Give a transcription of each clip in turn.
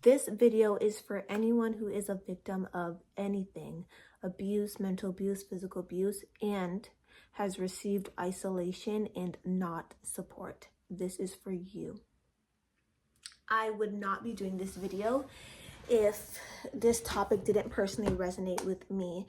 This video is for anyone who is a victim of anything, abuse, mental abuse, physical abuse, and has received isolation and not support. This is for you. I would not be doing this video if this topic didn't personally resonate with me.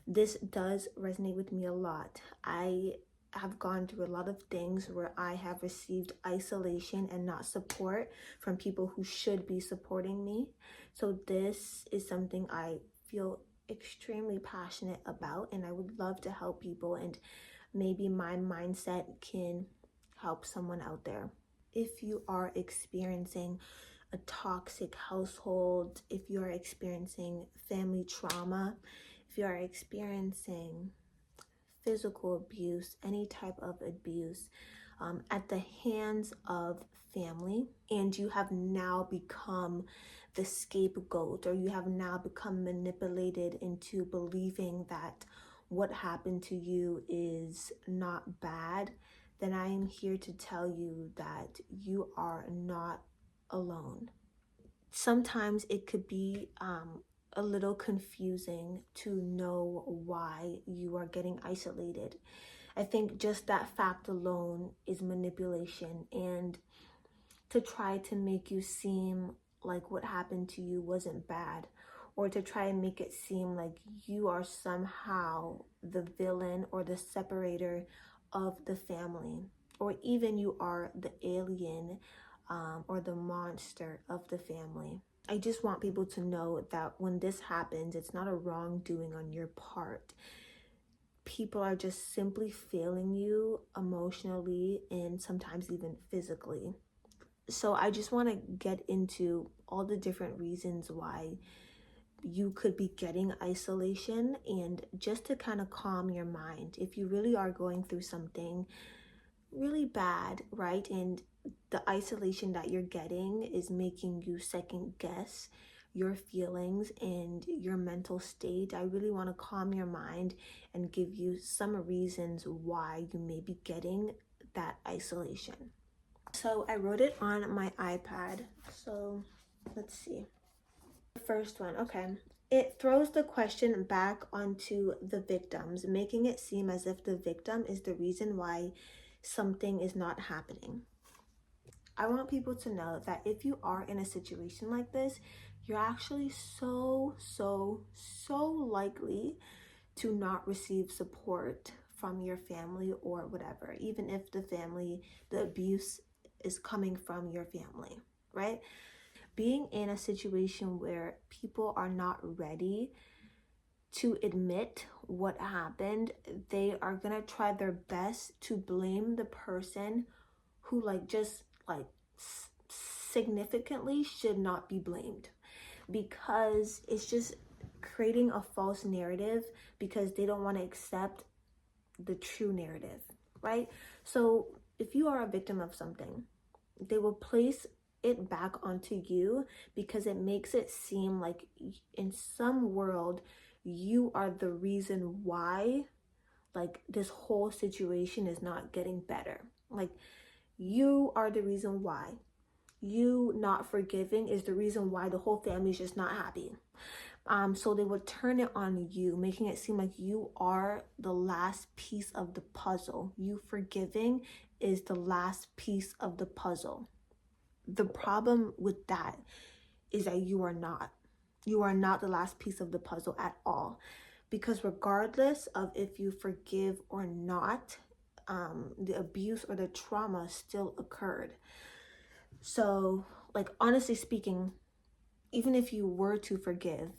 This does resonate with me a lot. I have gone through a lot of things where I have received isolation and not support from people who should be supporting me. So this is something I feel extremely passionate about, and I would love to help people, and maybe my mindset can help someone out there. If you are experiencing a toxic household, if you are experiencing family trauma, if you are experiencing physical abuse, any type of abuse at the hands of family, and you have now become the scapegoat, or you have now become manipulated into believing that what happened to you is not bad, then I am here to tell you that you are not alone. Sometimes it could be a little confusing to know why you are getting isolated. I think just that fact alone is manipulation, and to try to make you seem like what happened to you wasn't bad, or to try and make it seem like you are somehow the villain or the separator of the family, or even you are the alien or the monster of the family. I just want people to know that when this happens, it's not a wrongdoing on your part. People are just simply failing you emotionally and sometimes even physically. So I just want to get into all the different reasons why you could be getting isolation, and just to kind of calm your mind. If you really are going through something really bad, right, and the isolation that you're getting is making you second guess your feelings and your mental state, I really want to calm your mind and give you some reasons why you may be getting that isolation. So I wrote it on my iPad. So let's see. The first one, okay. It throws the question back onto the victims, making it seem as if the victim is the reason why something is not happening. I want people to know that if you are in a situation like this, you're actually so likely to not receive support from your family or whatever, even if the abuse is coming from your family, right? Being in a situation where people are not ready to admit what happened, they are gonna try their best to blame the person who significantly should not be blamed, because it's just creating a false narrative because they don't want to accept the true narrative, right? So if you are a victim of something, they will place it back onto you because it makes it seem like in some world you are the reason why this whole situation is not getting better. Like, you are the reason why. You not forgiving is the reason why the whole family is just not happy. So they would turn it on you, making it seem like you are the last piece of the puzzle. You forgiving is the last piece of the puzzle. The problem with that is that you are not. You are not the last piece of the puzzle at all. Because regardless of if you forgive or not, the abuse or the trauma still occurred. So, honestly speaking, even if you were to forgive,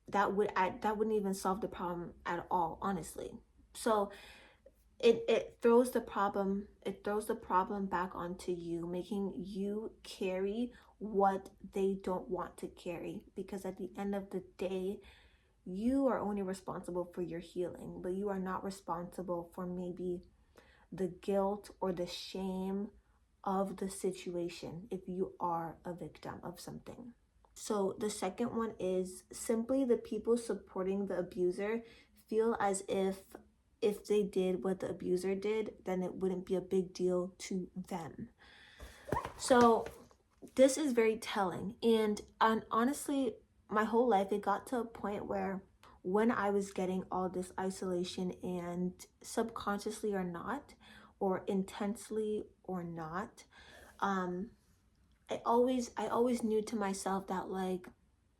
that wouldn't even solve the problem at all, honestly. So it throws the problem back onto you, making you carry what they don't want to carry, because at the end of the day, you are only responsible for your healing, but you are not responsible for maybe the guilt or the shame of the situation if you are a victim of something. So the second one is simply the people supporting the abuser feel as if they did what the abuser did, then it wouldn't be a big deal to them. So this is very telling. And honestly, my whole life, it got to a point where when I was getting all this isolation, and subconsciously or not, or intensely or not, um, I always knew to myself that, like,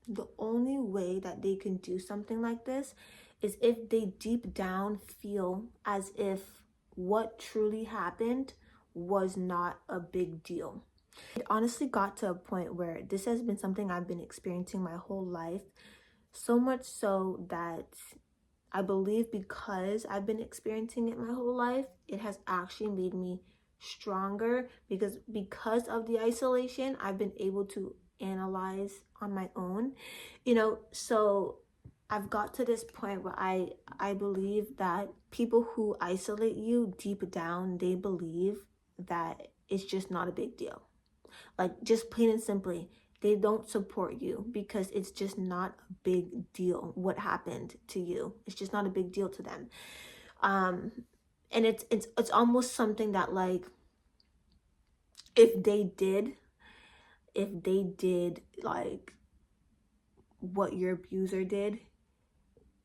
the only way that they can do something like this is if they deep down feel as if what truly happened was not a big deal. It honestly got to a point where this has been something I've been experiencing my whole life, so much so that I believe because I've been experiencing it my whole life, it has actually made me stronger, because of the isolation, I've been able to analyze on my own. So I've got to this point where I believe that people who isolate you, deep down, they believe that it's just not a big deal. Like, just plain and simply, they don't support you because it's just not a big deal what happened to you. It's just not a big deal to them. Um, and it's almost something that, like, if they did like what your abuser did,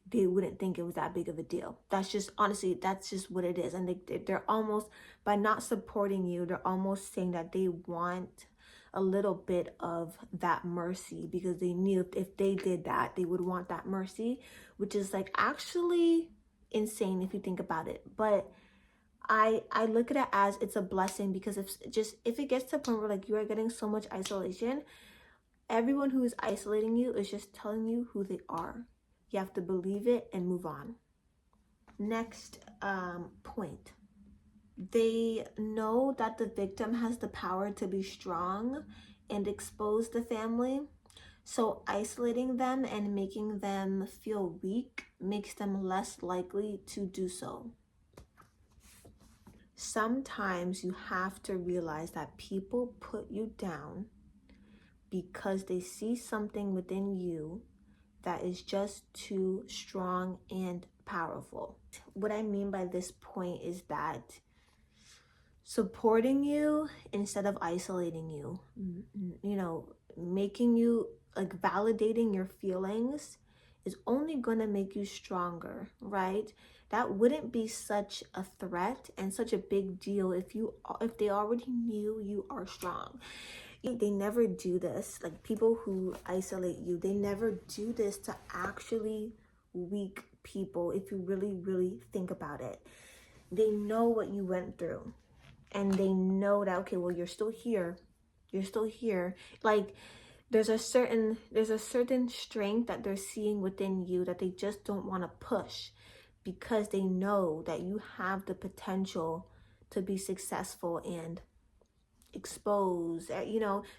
they wouldn't think it was that big of a deal. That's just, honestly, that's just what it is. And they're almost, by not supporting you, they're almost saying that they want a little bit of that mercy, because they knew if they did that, they would want that mercy, which is, like, actually insane if you think about it. But I look at it as it's a blessing, because if it gets to a point where, like, you are getting so much isolation, everyone who is isolating you is just telling you who they are. You have to believe it and move on. Next point. They know that the victim has the power to be strong and expose the family. So isolating them and making them feel weak makes them less likely to do so. Sometimes you have to realize that people put you down because they see something within you that is just too strong and powerful. What I mean by this point is that supporting you instead of isolating you, making you, like, validating your feelings is only going to make you stronger, right? That wouldn't be such a threat and such a big deal if they already knew you are strong. They never do this. Like, people who isolate you, they never do this to actually weak people. If you really, really think about it, they know what you went through, and they know that, okay, well, you're still here. Like, there's a certain strength that they're seeing within you that they just don't want to push, because they know that you have the potential to be successful and expose.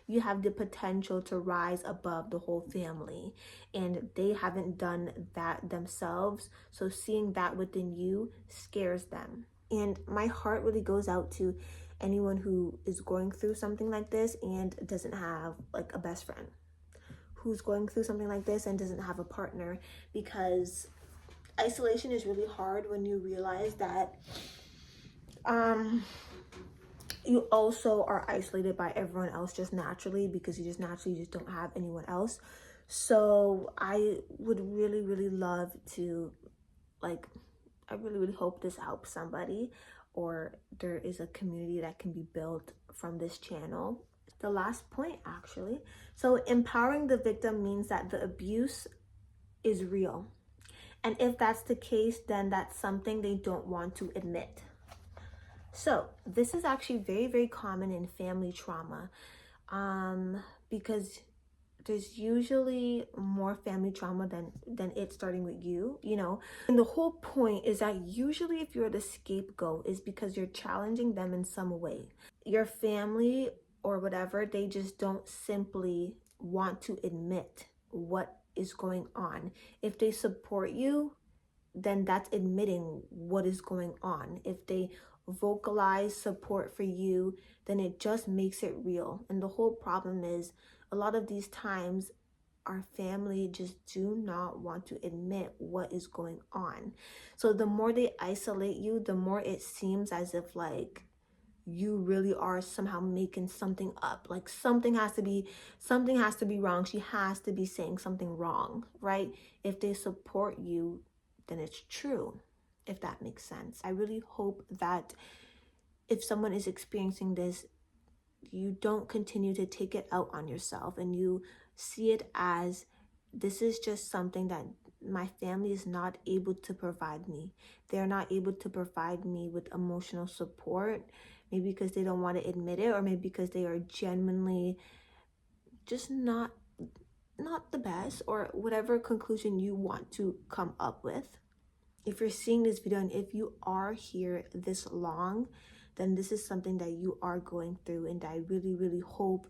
You have the potential to rise above the whole family, and they haven't done that themselves. So seeing that within you scares them. And my heart really goes out to anyone who is going through something like this and doesn't have, like, a best friend, who's going through something like this and doesn't have a partner, because isolation is really hard when you realize that you also are isolated by everyone else just naturally, because you just don't have anyone else. So I would really, really love to, like, I really, really hope this helps somebody, or there is a community that can be built from this channel. The last point, actually. So empowering the victim means that the abuse is real. And if that's the case, then that's something they don't want to admit. So this is actually very, very common in family trauma, because there's usually more family trauma than it starting with you. And the whole point is that usually if you're the scapegoat is because you're challenging them in some way. Your family or whatever, they just don't simply want to admit what is going on. If they support you, then that's admitting what is going on. If they vocalize support for you, then it just makes it real. And the whole problem is, a lot of these times, our family just do not want to admit what is going on. So the more they isolate you, the more it seems as if, like, you really are somehow making something up. Like something has to be wrong. She has to be saying something wrong, right? If they support you, then it's true, if that makes sense. I really hope that if someone is experiencing this, you don't continue to take it out on yourself and you see it as, this is just something that my family is not able to provide me. They're not able to provide me with emotional support, maybe because they don't want to admit it, or maybe because they are genuinely just not the best, or whatever conclusion you want to come up with. If you're seeing this video and if you are here this long, then this is something that you are going through, and I really, really hope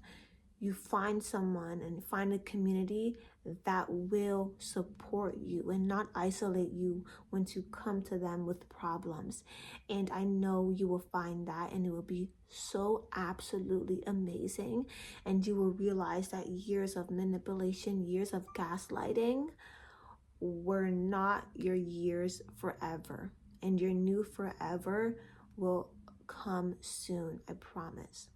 you find someone and find a community that will support you and not isolate you when you come to them with problems. And I know you will find that, and it will be so absolutely amazing. And you will realize that years of manipulation, years of gaslighting were not your years forever. And your new forever will come soon, I promise.